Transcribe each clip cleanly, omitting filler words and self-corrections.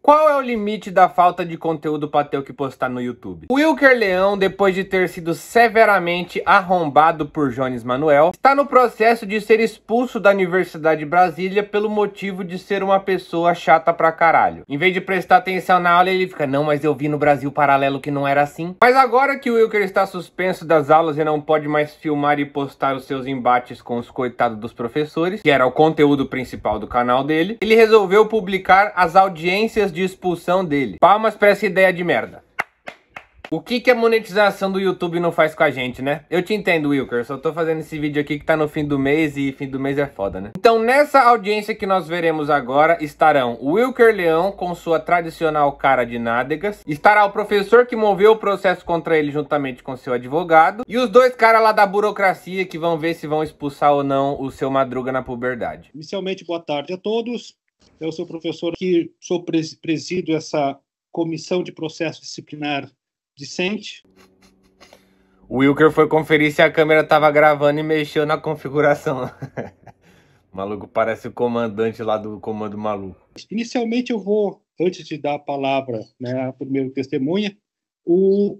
Qual é o limite da falta de conteúdo para ter o que postar no YouTube? O Wilker Leão, depois de ter sido severamente arrombado por Jones Manuel, está no processo de ser expulso da Universidade de Brasília pelo motivo de ser uma pessoa chata pra caralho. Em vez de prestar atenção na aula, ele fica, não, mas eu vi no Brasil Paralelo que não era assim. Mas agora que o Wilker está suspenso das aulas e não pode mais filmar e postar os seus embates com os coitados dos professores, que era o conteúdo principal do canal dele, ele resolveu publicar as audiências de expulsão dele. Palmas pra essa ideia de merda. O que a monetização do YouTube não faz com a gente, né? Eu te entendo, Wilker, só tô fazendo esse vídeo aqui que tá no fim do mês e fim do mês é foda, né? Então nessa audiência que nós veremos agora estarão o Wilker Leão com sua tradicional cara de nádegas, estará o professor que moveu o processo contra ele juntamente com seu advogado e os dois caras lá da burocracia que vão ver se vão expulsar ou não o seu Madruga na puberdade. Inicialmente, boa tarde a todos. Eu sou o professor que presido essa comissão de processo disciplinar discente. O Wilker foi conferir se a câmera tava gravando e mexeu na configuração. O maluco parece o comandante lá do Comando Maluco. Inicialmente eu vou, antes de dar a palavra, né, a primeira testemunha, o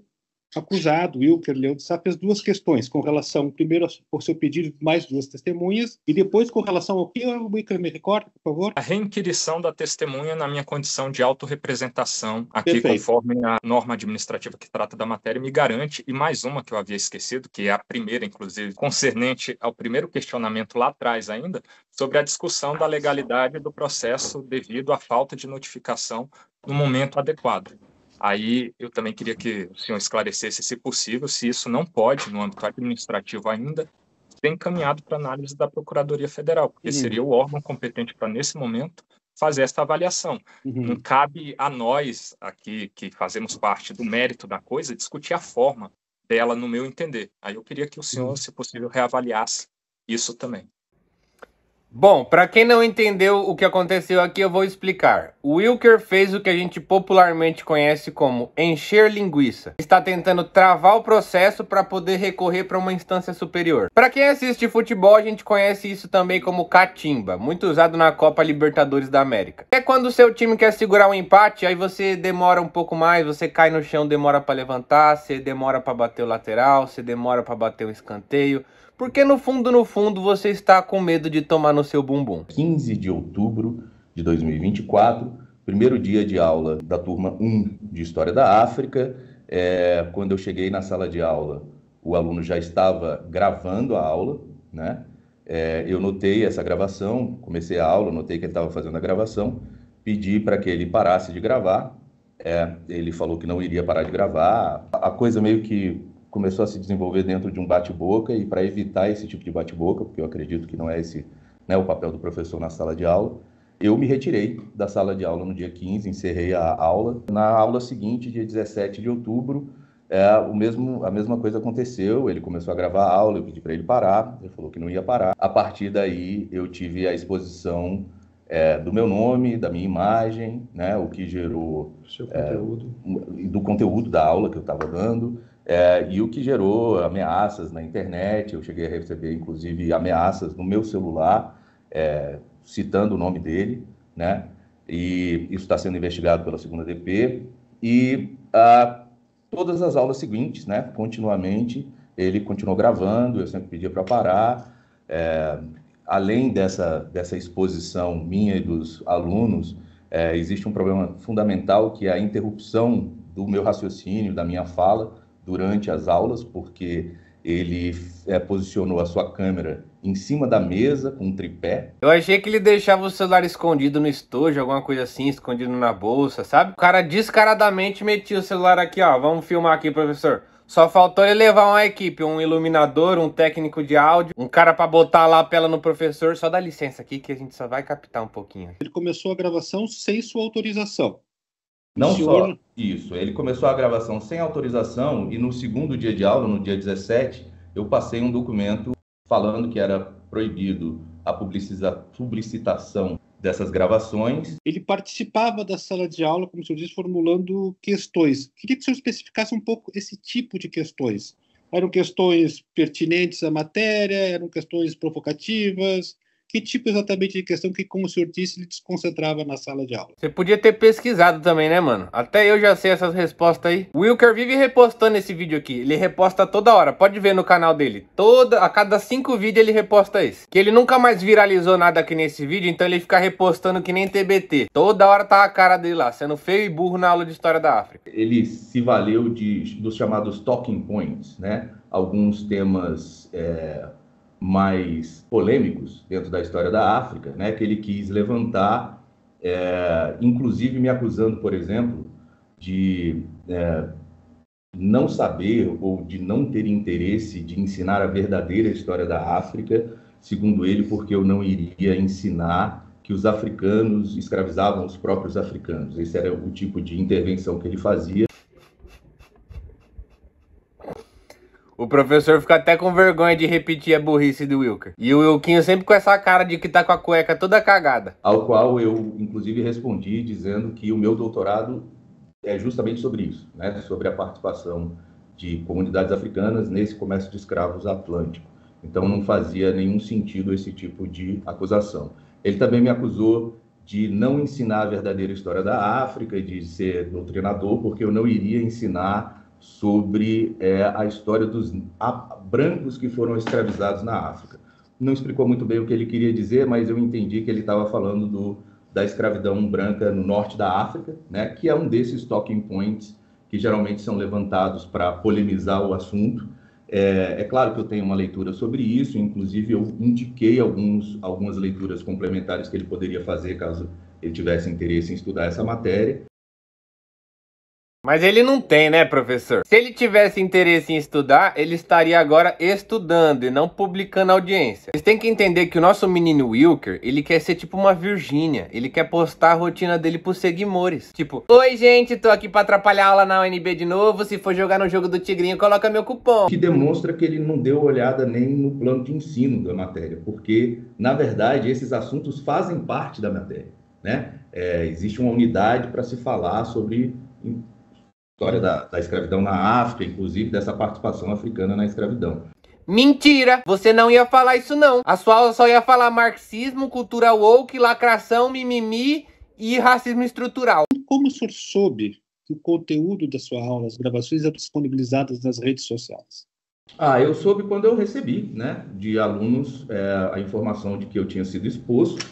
acusado, Wilker Leão de Sá, fez duas questões com relação, primeiro, por seu pedido, mais duas testemunhas, e depois com relação ao que o Wilker me recorda, por favor? A reinquirição da testemunha na minha condição de autorrepresentação, aqui Perfeito. Conforme a norma administrativa que trata da matéria me garante, e mais uma que eu havia esquecido, que é a primeira, inclusive, concernente ao primeiro questionamento lá atrás ainda, sobre a discussão da legalidade do processo devido à falta de notificação no momento adequado. Aí eu também queria que o senhor esclarecesse, se possível, se isso não pode, no âmbito administrativo ainda, ser encaminhado para análise da Procuradoria Federal, porque seria o órgão competente para, nesse momento, fazer essa avaliação. Não cabe a nós, aqui, que fazemos parte do mérito da coisa, discutir a forma dela, no meu entender. Aí eu queria que o senhor, se possível, reavaliasse isso também. Bom, para quem não entendeu o que aconteceu aqui, eu vou explicar. O Wilker fez o que a gente popularmente conhece como encher linguiça. Está tentando travar o processo para poder recorrer para uma instância superior. Para quem assiste futebol, a gente conhece isso também como catimba, muito usado na Copa Libertadores da América. É quando o seu time quer segurar um empate, aí você demora um pouco mais, você cai no chão, demora para levantar, você demora para bater o lateral, você demora para bater o escanteio. Porque no fundo, você está com medo de tomar no seu bumbum. 15 de outubro de 2024, primeiro dia de aula da turma 1 de História da África. Quando eu cheguei na sala de aula, o aluno já estava gravando a aula, né? Eu notei essa gravação, comecei a aula, notei que ele estava fazendo a gravação, pedi para que ele parasse de gravar. Ele falou que não iria parar de gravar. A coisa meio que começou a se desenvolver dentro de um bate-boca, e para evitar esse tipo de bate-boca, porque eu acredito que não é esse, né, o papel do professor na sala de aula, eu me retirei da sala de aula no dia 15, encerrei a aula. Na aula seguinte, dia 17 de outubro, a mesma coisa aconteceu, ele começou a gravar a aula, eu pedi para ele parar, ele falou que não ia parar. A partir daí, eu tive a exposição do meu nome, da minha imagem, né, o que gerou do conteúdo da aula que eu estava dando, e o que gerou ameaças na internet. Eu cheguei a receber, inclusive, ameaças no meu celular, citando o nome dele, né, e isso está sendo investigado pela 2ª DP, e todas as aulas seguintes, né, continuamente, ele continuou gravando, eu sempre pedia para parar. Além dessa exposição minha e dos alunos, existe um problema fundamental, que é a interrupção do meu raciocínio, da minha fala, durante as aulas, porque ele posicionou a sua câmera em cima da mesa, com um tripé. Eu achei que ele deixava o celular escondido no estojo, alguma coisa assim, escondido na bolsa, sabe? O cara descaradamente metia o celular aqui, ó, vamos filmar aqui, professor. Só faltou ele levar uma equipe, um iluminador, um técnico de áudio, um cara pra botar a lapela no professor. Só dá licença aqui que a gente só vai captar um pouquinho. Ele começou a gravação sem sua autorização. Não só isso, ele começou a gravação sem autorização, e no segundo dia de aula, no dia 17, eu passei um documento falando que era proibido a publicitação dessas gravações. Ele participava da sala de aula, como o senhor disse, formulando questões. Queria que o senhor especificasse um pouco esse tipo de questões. Eram questões pertinentes à matéria? Eram questões provocativas? que tipo exatamente de questão que, como o senhor disse, ele desconcentrava na sala de aula? Você podia ter pesquisado também, né, mano? Até eu já sei essas respostas aí. O Wilker vive repostando esse vídeo aqui. Ele reposta toda hora. Pode ver no canal dele. A cada 5 vídeos ele reposta esse. Que ele nunca mais viralizou nada aqui nesse vídeo, então ele fica repostando que nem TBT. Toda hora tá a cara dele lá, sendo feio e burro na aula de História da África. Ele se valeu dos chamados talking points, né? Alguns temas mais polêmicos dentro da história da África, né? Que ele quis levantar, inclusive me acusando, por exemplo, de não saber ou de não ter interesse de ensinar a verdadeira história da África, segundo ele, porque eu não iria ensinar que os africanos escravizavam os próprios africanos. Esse era o tipo de intervenção que ele fazia. O professor fica até com vergonha de repetir a burrice do Wilker. E o Wilkinho sempre com essa cara de que tá com a cueca toda cagada. Ao qual eu, inclusive, respondi dizendo que o meu doutorado é justamente sobre isso, né? Sobre a participação de comunidades africanas nesse comércio de escravos atlântico. Então não fazia nenhum sentido esse tipo de acusação. Ele também me acusou de não ensinar a verdadeira história da África e de ser doutrinador, porque eu não iria ensinar sobre a história dos brancos que foram escravizados na África. Não explicou muito bem o que ele queria dizer, mas eu entendi que ele estava falando da escravidão branca no norte da África, né, que é um desses talking points que geralmente são levantados para polemizar o assunto. É claro que eu tenho uma leitura sobre isso, inclusive eu indiquei algumas leituras complementares que ele poderia fazer caso ele tivesse interesse em estudar essa matéria. Mas ele não tem, né, professor? Se ele tivesse interesse em estudar, ele estaria agora estudando e não publicando audiência. Vocês têm que entender que o nosso menino Wilker, ele quer ser tipo uma Virgínia. Ele quer postar a rotina dele pros seguidores. Tipo, oi gente, tô aqui pra atrapalhar a aula na UNB de novo. Se for jogar no jogo do Tigrinho, coloca meu cupom. Que demonstra que ele não deu olhada nem no plano de ensino da matéria. Porque, na verdade, esses assuntos fazem parte da matéria, né? Existe uma unidade para se falar sobre história da escravidão na África, inclusive dessa participação africana na escravidão. Mentira! Você não ia falar isso não. A sua aula só ia falar marxismo, cultura woke, lacração, mimimi e racismo estrutural. Como o senhor soube que o conteúdo da sua aula, as gravações, eram disponibilizadas nas redes sociais? Eu soube quando eu recebi, né, de alunos a informação de que eu tinha sido exposto.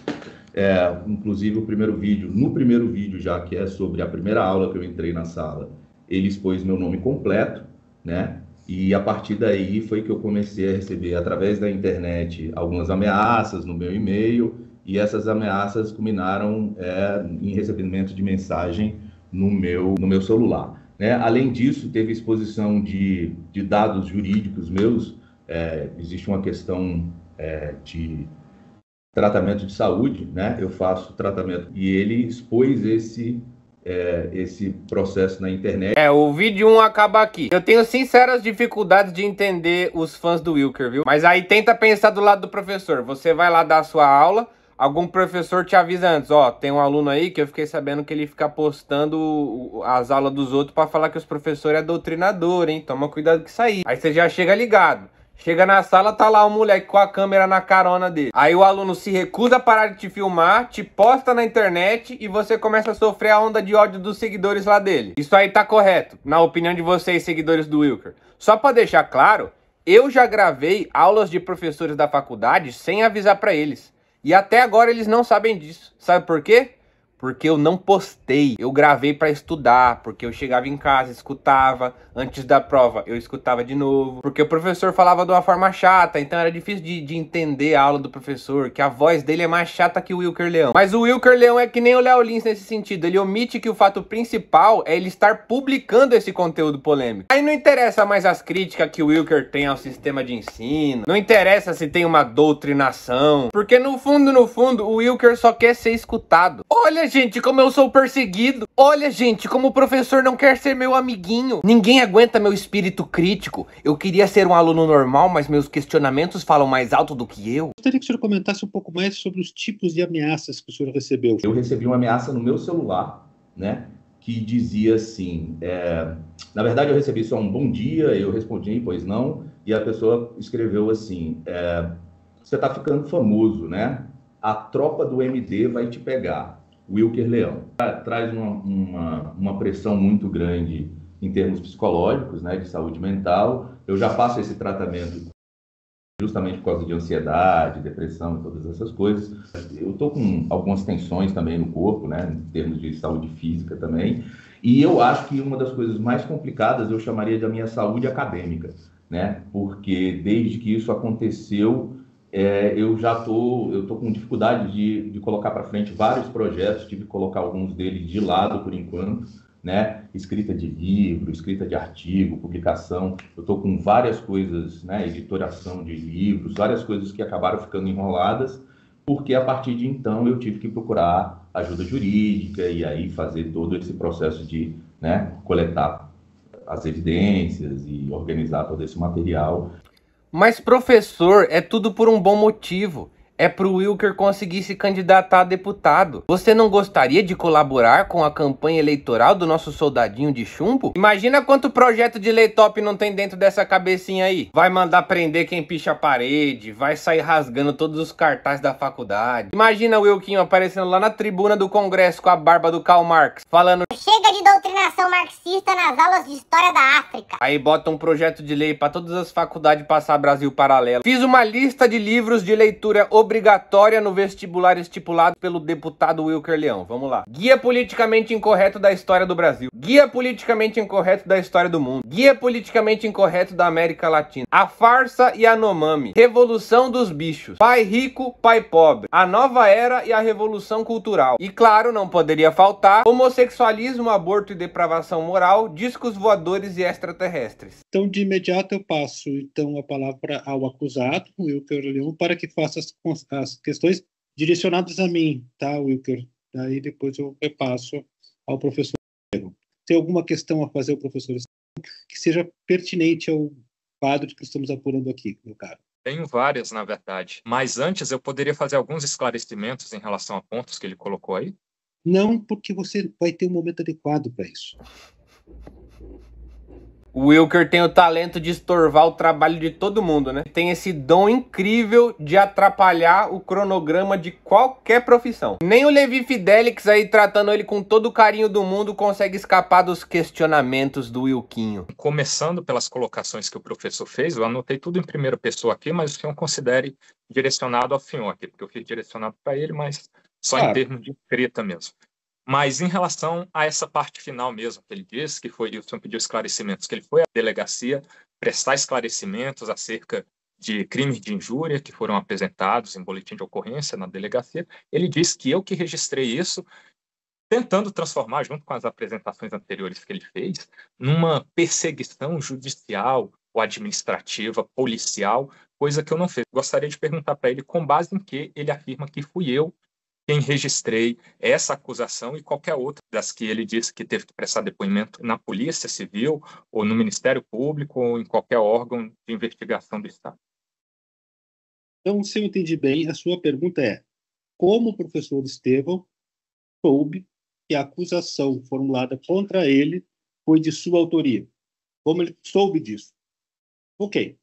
Inclusive no primeiro vídeo já, que é sobre a primeira aula que eu entrei na sala, ele expôs meu nome completo, né? E a partir daí foi que eu comecei a receber, através da internet, algumas ameaças no meu e-mail, e essas ameaças culminaram em recebimento de mensagem no meu celular, né? Além disso, teve exposição de dados jurídicos meus. Existe uma questão de tratamento de saúde, né? Eu faço tratamento e ele expôs esse processo na internet. O vídeo 1 acaba aqui. Eu tenho sinceras dificuldades de entender os fãs do Wilker, viu? Mas aí tenta pensar do lado do professor. Você vai lá dar a sua aula, algum professor te avisa antes, ó, tem um aluno aí que eu fiquei sabendo que ele fica postando as aulas dos outros pra falar que os professores é doutrinador, hein? Toma cuidado com isso aí. Aí você já chega ligado. Chega na sala, tá lá o moleque com a câmera na carona dele. Aí o aluno se recusa a parar de te filmar, te posta na internet e você começa a sofrer a onda de ódio dos seguidores lá dele. Isso aí tá correto, na opinião de vocês, seguidores do Wilker. Só pra deixar claro, eu já gravei aulas de professores da faculdade sem avisar pra eles. E até agora eles não sabem disso. Sabe por quê? Porque eu não postei, eu gravei para estudar, porque eu chegava em casa, escutava, antes da prova eu escutava de novo, porque o professor falava de uma forma chata, então era difícil de entender a aula do professor, que a voz dele é mais chata que o Wilker Leão. Mas o Wilker Leão é que nem o Léo Lins nesse sentido, ele omite que o fato principal é ele estar publicando esse conteúdo polêmico. Aí não interessa mais as críticas que o Wilker tem ao sistema de ensino, não interessa se tem uma doutrinação, porque no fundo, o Wilker só quer ser escutado. Olha, gente, como eu sou perseguido. Olha, gente, como o professor não quer ser meu amiguinho. Ninguém aguenta meu espírito crítico. Eu queria ser um aluno normal, mas meus questionamentos falam mais alto do que eu. Gostaria que o senhor comentasse um pouco mais sobre os tipos de ameaças que o senhor recebeu. Eu recebi uma ameaça no meu celular, né, que dizia assim, na verdade eu recebi só um bom dia, eu respondi, pois não, e a pessoa escreveu assim, você tá ficando famoso, né? A tropa do MD vai te pegar. Wilker Leão. Traz uma pressão muito grande em termos psicológicos, né, de saúde mental. Eu já faço esse tratamento justamente por causa de ansiedade, depressão e todas essas coisas. Eu estou com algumas tensões também no corpo, né, em termos de saúde física também. E eu acho que uma das coisas mais complicadas eu chamaria da minha saúde acadêmica, né, porque desde que isso aconteceu, eu tô com dificuldade de colocar para frente vários projetos, tive que colocar alguns deles de lado por enquanto, né? Escrita de livro, escrita de artigo, publicação. Eu estou com várias coisas, né? Editoração de livros, várias coisas que acabaram ficando enroladas, porque a partir de então eu tive que procurar ajuda jurídica e aí fazer todo esse processo de, né, coletar as evidências e organizar todo esse material. Mas, professor, é tudo por um bom motivo. É pro Wilker conseguir se candidatar a deputado. Você não gostaria de colaborar com a campanha eleitoral do nosso soldadinho de chumbo? Imagina quanto projeto de lei top não tem dentro dessa cabecinha aí. Vai mandar prender quem picha a parede, vai sair rasgando todos os cartazes da faculdade. Imagina o Wilkinho aparecendo lá na tribuna do Congresso com a barba do Karl Marx, falando: chega de doutrinação marxista nas aulas de história da África. Aí bota um projeto de lei para todas as faculdades passar Brasil Paralelo. Fiz uma lista de livros de leitura obrigatória no vestibular estipulado pelo deputado Wilker Leão. Vamos lá. Guia politicamente incorreto da história do Brasil. Guia politicamente incorreto da história do mundo. Guia politicamente incorreto da América Latina. A farsa e a Yanomami. Revolução dos bichos. Pai rico, pai pobre. A nova era e a revolução cultural. E claro, não poderia faltar homossexualismo, aborto e depravação moral, discos voadores e extraterrestres. Então, de imediato, eu passo então a palavra ao acusado, Wilker Leão, para que faça as questões direcionadas a mim, tá, Wilker? Daí depois eu repasso ao professor Estevão. Tem alguma questão a fazer ao professor Estevão que seja pertinente ao quadro que estamos apurando aqui, meu caro? Tenho várias, na verdade. Mas antes eu poderia fazer alguns esclarecimentos em relação a pontos que ele colocou aí? Não, porque você vai ter um momento adequado para isso. O Wilker tem o talento de estorvar o trabalho de todo mundo, né? Tem esse dom incrível de atrapalhar o cronograma de qualquer profissão. Nem o Levi Fidelix aí, tratando ele com todo o carinho do mundo, consegue escapar dos questionamentos do Wilkinho. Começando pelas colocações que o professor fez, eu anotei tudo em primeira pessoa aqui, mas o senhor considere direcionado ao senhor aqui, porque eu fiz direcionado para ele, mas só em termos de escrita mesmo. Mas em relação a essa parte final mesmo, que ele disse, que foi, o senhor pediu esclarecimentos, que ele foi à delegacia prestar esclarecimentos acerca de crimes de injúria que foram apresentados em boletim de ocorrência na delegacia, ele disse que eu que registrei isso, tentando transformar, junto com as apresentações anteriores que ele fez, numa perseguição judicial ou administrativa, policial, coisa que eu não fiz. Gostaria de perguntar para ele com base em que ele afirma que fui eu quem registrei essa acusação e qualquer outra das que ele disse que teve que prestar depoimento na Polícia Civil ou no Ministério Público ou em qualquer órgão de investigação do Estado. Então, se eu entendi bem, a sua pergunta é: como o professor Estevão soube que a acusação formulada contra ele foi de sua autoria? Como ele soube disso? Ok.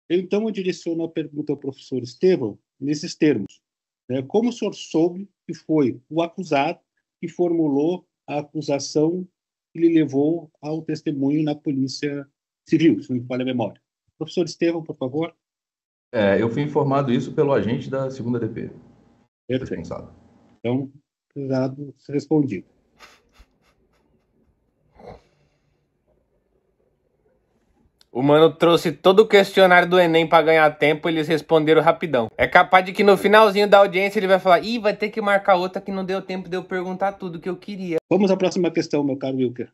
Então, eu direciono a pergunta ao professor Estevão nesses termos. Como o senhor soube que foi o acusado que formulou a acusação que lhe levou ao testemunho na Polícia Civil, se não me falha a memória? Professor Estevão, por favor. Eu fui informado isso pelo agente da 2ª DP. Perfeito. Então, cuidado, respondido. O mano trouxe todo o questionário do Enem pra ganhar tempo, eles responderam rapidão. É capaz de que no finalzinho da audiência ele vai falar: ih, vai ter que marcar outra que não deu tempo de eu perguntar tudo que eu queria. Vamos à próxima questão, meu caro Wilker.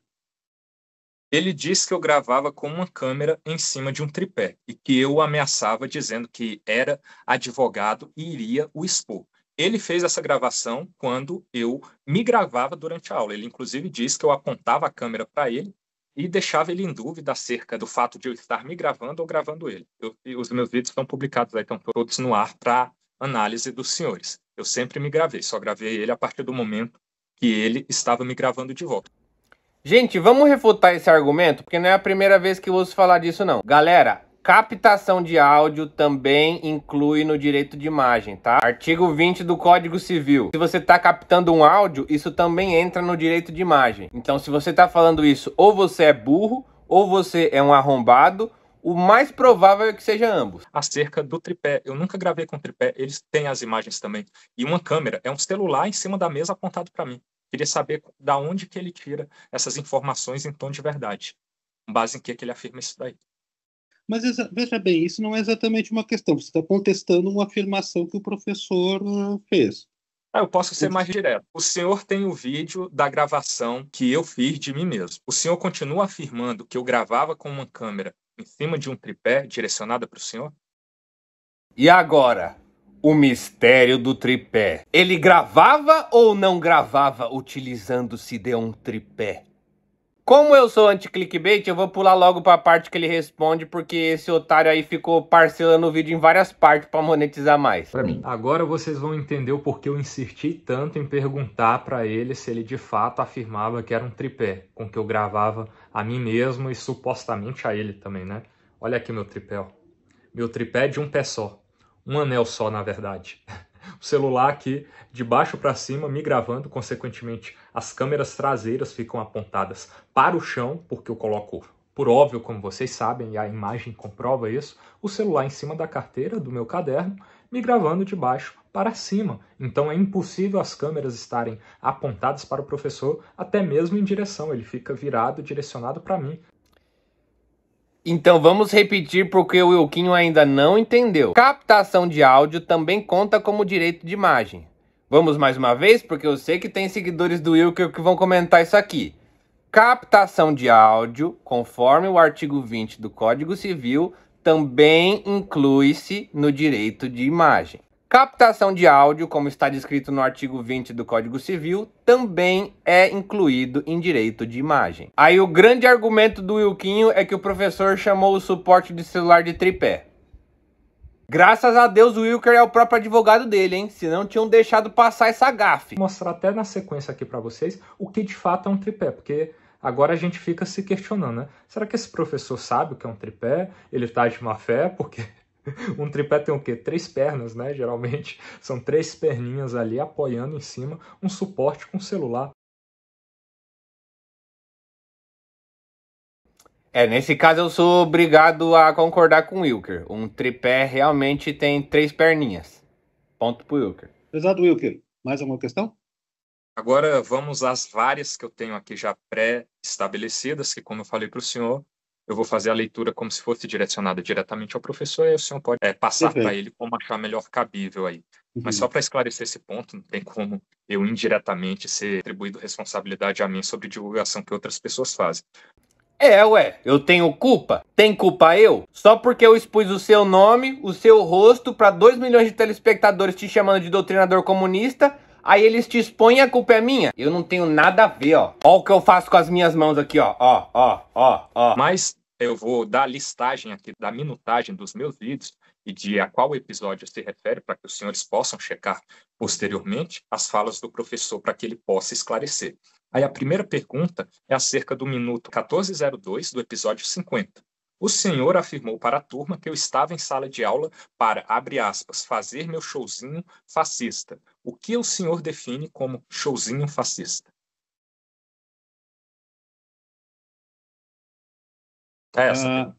Ele disse que eu gravava com uma câmera em cima de um tripé e que eu o ameaçava dizendo que era advogado e iria o expor. Ele fez essa gravação quando eu me gravava durante a aula. Ele, inclusive, disse que eu apontava a câmera para ele e deixava ele em dúvida acerca do fato de eu estar me gravando ou gravando ele. Os meus vídeos estão publicados aí, estão todos no ar para análise dos senhores. Eu sempre me gravei, só gravei ele a partir do momento que ele estava me gravando de volta. Gente, vamos refutar esse argumento, porque não é a primeira vez que eu ouço falar disso, não. Galera, Captação de áudio também inclui no direito de imagem, tá? Artigo 20 do Código Civil. Se você tá captando um áudio, isso também entra no direito de imagem. Então, se você tá falando isso, ou você é burro, ou você é um arrombado, o mais provável é que seja ambos. Acerca do tripé, eu nunca gravei com tripé, eles têm as imagens também. E uma câmera, é um celular em cima da mesa apontado para mim. Queria saber da onde que ele tira essas informações em tom de verdade. Com base em que ele afirma isso daí. Mas veja bem, isso não é exatamente uma questão. Você está contestando uma afirmação que o professor fez. Eu posso ser mais direto. O senhor tem o vídeo da gravação que eu fiz de mim mesmo. O senhor continua afirmando que eu gravava com uma câmera em cima de um tripé direcionada para o senhor? E agora, o mistério do tripé. Ele gravava ou não gravava utilizando-se de um tripé? Como eu sou anti-clickbait, eu vou pular logo para a parte que ele responde, porque esse otário aí ficou parcelando o vídeo em várias partes para monetizar mais. Para mim. Agora vocês vão entender o porquê eu insisti tanto em perguntar para ele se ele de fato afirmava que era um tripé, com que eu gravava a mim mesmo e supostamente a ele também, né? Olha aqui meu tripé, ó. Meu tripé é de um pé só, um anel só na verdade. O celular aqui de baixo para cima me gravando, consequentemente as câmeras traseiras ficam apontadas para o chão, porque eu coloco, por óbvio, como vocês sabem, e a imagem comprova isso, o celular em cima da carteira do meu caderno, me gravando de baixo para cima. Então é impossível as câmeras estarem apontadas para o professor, até mesmo em direção, ele fica virado, direcionado para mim. Então vamos repetir porque o Wilkinho ainda não entendeu. Captação de áudio também conta como direito de imagem. Vamos mais uma vez, porque eu sei que tem seguidores do Wilker que vão comentar isso aqui. Captação de áudio, conforme o artigo 20 do Código Civil, também inclui-se no direito de imagem. Captação de áudio, como está descrito no artigo 20 do Código Civil, também é incluído em direito de imagem. Aí o grande argumento do Wilkinho é que o professor chamou o suporte de celular de tripé. Graças a Deus o Wilker é o próprio advogado dele, hein? Senão tinham deixado passar essa gafe. Vou mostrar até na sequência aqui para vocês o que de fato é um tripé, porque agora a gente fica se questionando, né? Será que esse professor sabe o que é um tripé? Ele tá de má fé? Porque um tripé tem o quê? 3 pernas, né? Geralmente são 3 perninhas ali apoiando em cima um suporte com celular. Nesse caso eu sou obrigado a concordar com o Wilker. Um tripé realmente tem 3 perninhas. Ponto pro Wilker. Prezado Wilker, mais alguma questão? Agora vamos às várias que eu tenho aqui já pré-estabelecidas, que como eu falei para o senhor, eu vou fazer a leitura como se fosse direcionada diretamente ao professor, e o senhor pode passar para ele como achar melhor cabível aí. Mas só para esclarecer esse ponto, não tem como eu indiretamente ser atribuído responsabilidade a mim sobre divulgação que outras pessoas fazem. Eu tenho culpa? Tem culpa eu? Só porque eu expus o seu nome, o seu rosto para 2 milhões de telespectadores te chamando de doutrinador comunista, aí eles te expõem e a culpa é minha? Eu não tenho nada a ver, ó. Ó o que eu faço com as minhas mãos aqui, ó. Ó. Mas eu vou dar a listagem aqui da minutagem dos meus vídeos e de a qual episódio se refere para que os senhores possam checar posteriormente as falas do professor para que ele possa esclarecer. Aí a primeira pergunta é acerca do minuto 14:02 do episódio 50. O senhor afirmou para a turma que eu estava em sala de aula para, abre aspas, fazer meu showzinho fascista. O que o senhor define como showzinho fascista? Essa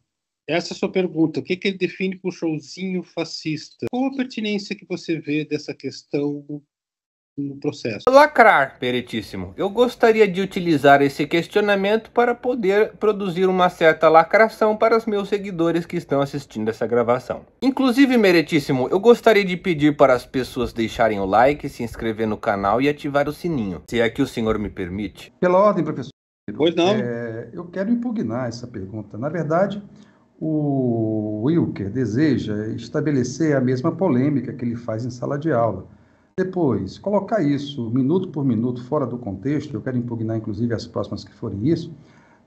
é a sua pergunta. O que ele define por showzinho fascista? Qual a pertinência que você vê dessa questão no processo? Lacrar, peritíssimo. Eu gostaria de utilizar esse questionamento para poder produzir uma certa lacração para os meus seguidores que estão assistindo essa gravação. Inclusive, meritíssimo, eu gostaria de pedir para as pessoas deixarem o like, se inscrever no canal e ativar o sininho, se é que o senhor me permite. Pela ordem, professor. Pois não. Eu quero impugnar essa pergunta. Na verdade, o Wilker deseja estabelecer a mesma polêmica que ele faz em sala de aula. Depois, colocar isso minuto por minuto fora do contexto, eu quero impugnar inclusive as próximas que forem isso,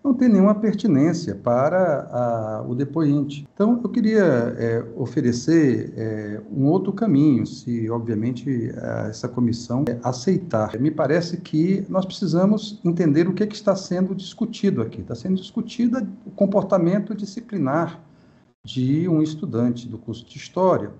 não tem nenhuma pertinência para o depoente. Então, eu queria oferecer um outro caminho, se obviamente essa comissão aceitar. Me parece que nós precisamos entender o que está sendo discutido aqui. Está sendo discutido o comportamento disciplinar de um estudante do curso de História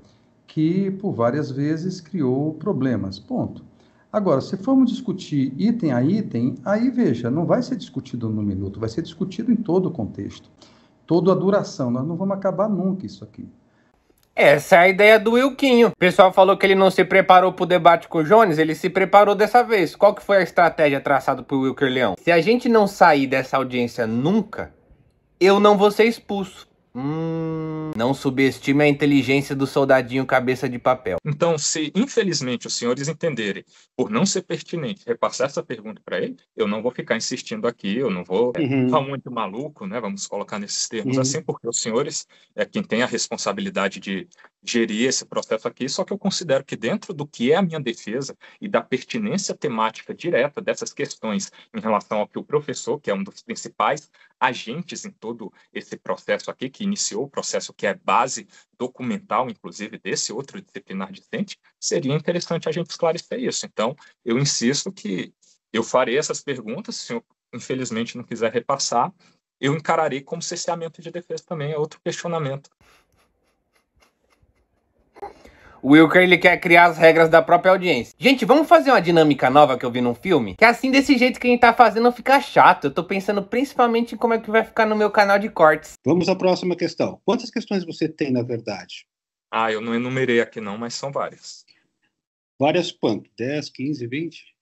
que, por várias vezes, criou problemas. Ponto. Agora, se formos discutir item a item, aí, veja, não vai ser discutido no minuto, vai ser discutido em todo o contexto, toda a duração. Nós não vamos acabar nunca isso aqui. Essa é a ideia do Wilquinho. O pessoal falou que ele não se preparou pro debate com o Jones, ele se preparou dessa vez. Qual que foi a estratégia traçada por Wilker Leão? Se a gente não sair dessa audiência nunca, eu não vou ser expulso. Não subestime a inteligência do soldadinho cabeça de papel. Então, se infelizmente os senhores entenderem por não ser pertinente repassar essa pergunta para ele, eu não vou ficar insistindo aqui, eu não vou ficar muito maluco, né? Vamos colocar nesses termos assim, porque os senhores é quem tem a responsabilidade de gerir esse processo aqui, só que eu considero que dentro do que é a minha defesa e da pertinência temática direta dessas questões em relação ao que o professor, que é um dos principais agentes em todo esse processo aqui, que iniciou o processo que é base documental, inclusive, desse outro disciplinar discente, seria interessante a gente esclarecer isso. Então, eu insisto que eu farei essas perguntas, se o senhor, infelizmente, não quiser repassar, eu encararei como cerceamento de defesa também, é outro questionamento. O Wilker, ele quer criar as regras da própria audiência. Gente, vamos fazer uma dinâmica nova que eu vi num filme? Que assim, desse jeito que a gente tá fazendo, fica chato. Eu tô pensando principalmente em como é que vai ficar no meu canal de cortes. Vamos à próxima questão. Quantas questões você tem, na verdade? Eu não enumerei aqui não, mas são várias. Várias quanto? 10, 15, 20?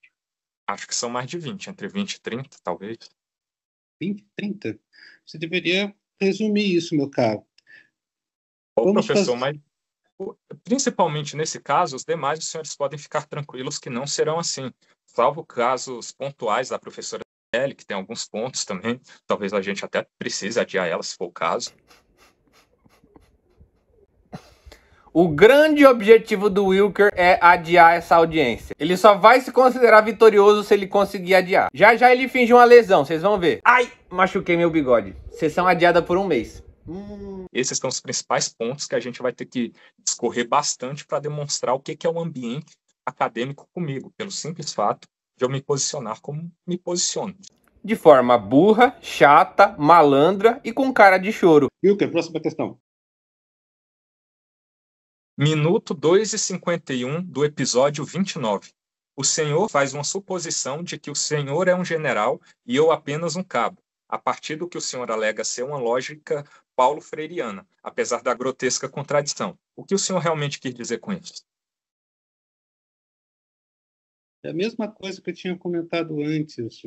Acho que são mais de 20, entre 20 e 30, talvez. 20, 30? Você deveria resumir isso, meu caro. Ô, professor, mas principalmente nesse caso, os demais os senhores podem ficar tranquilos que não serão assim, salvo casos pontuais da professora Ellie, que tem alguns pontos também, talvez a gente até precise adiar ela, se for o caso. O grande objetivo do Wilker é adiar essa audiência. Ele só vai se considerar vitorioso se ele conseguir adiar. Já já ele finge uma lesão, vocês vão ver. Ai, machuquei meu bigode. Sessão adiada por um mês. Esses são os principais pontos que a gente vai ter que discorrer bastante para demonstrar o que é o ambiente acadêmico comigo, pelo simples fato de eu me posicionar como me posiciono. De forma burra, chata, malandra e com cara de choro. Wilker, próxima questão. Minuto 2:51 do episódio 29. O senhor faz uma suposição de que o senhor é um general e eu apenas um cabo, a partir do que o senhor alega ser uma lógica paulo-freiriana, apesar da grotesca contradição. O que o senhor realmente quis dizer com isso? É a mesma coisa que eu tinha comentado antes.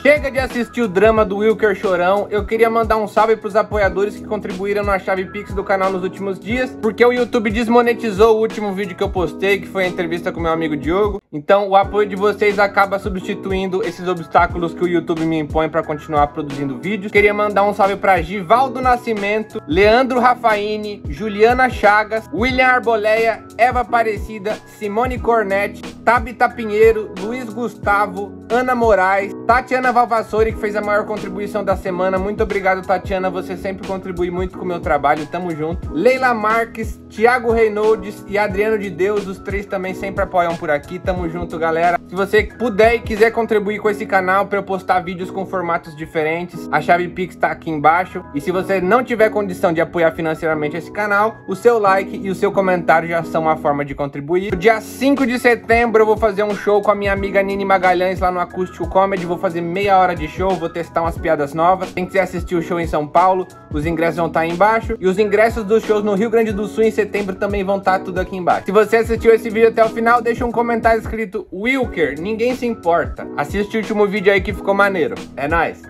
Chega de assistir o drama do Wilker Chorão. Eu queria mandar um salve pros apoiadores que contribuíram na chave Pix do canal nos últimos dias, porque o YouTube desmonetizou o último vídeo que eu postei, que foi a entrevista com meu amigo Diogo. Então o apoio de vocês acaba substituindo esses obstáculos que o YouTube me impõe para continuar produzindo vídeos. Queria mandar um salve para Givaldo Nascimento, Leandro Rafaini, Juliana Chagas, William Arboleia, Eva Aparecida, Simone Cornetti, Tabita Pinheiro, Luiz Gustavo, Ana Moraes, Tatiana Valvassori, que fez a maior contribuição da semana. Muito obrigado, Tatiana, você sempre contribui muito com o meu trabalho, tamo junto. Leila Marques, Thiago Reynolds e Adriano de Deus, os três também sempre apoiam por aqui, tamo junto, galera. Se você puder e quiser contribuir com esse canal para eu postar vídeos com formatos diferentes, a chave Pix tá aqui embaixo. E se você não tiver condição de apoiar financeiramente esse canal, o seu like e o seu comentário já são uma forma de contribuir. No dia 5 de setembro eu vou fazer um show com a minha amiga Nini Magalhães lá no Acústico Comedy, vou fazer meia hora de show, vou testar umas piadas novas. Quem quiser assistir o show em São Paulo, os ingressos vão estar aí embaixo. E os ingressos dos shows no Rio Grande do Sul em setembro também vão estar tudo aqui embaixo. Se você assistiu esse vídeo até o final, deixa um comentário escrito Wilker, ninguém se importa. Assiste o último vídeo aí que ficou maneiro. É nóis!